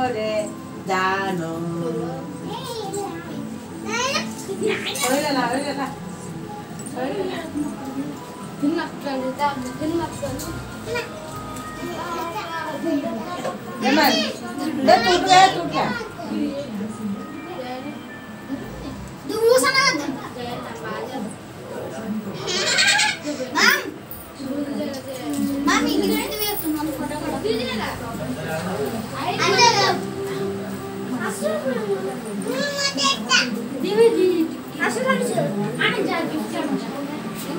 করে জানো হইলে না Eman, udah tuh ya. Dulu sana. Mam. Mami, gini aja ya tuh mam foto-foto. Ada. Asal. Mama teka. Di. Asal. Ada jadi.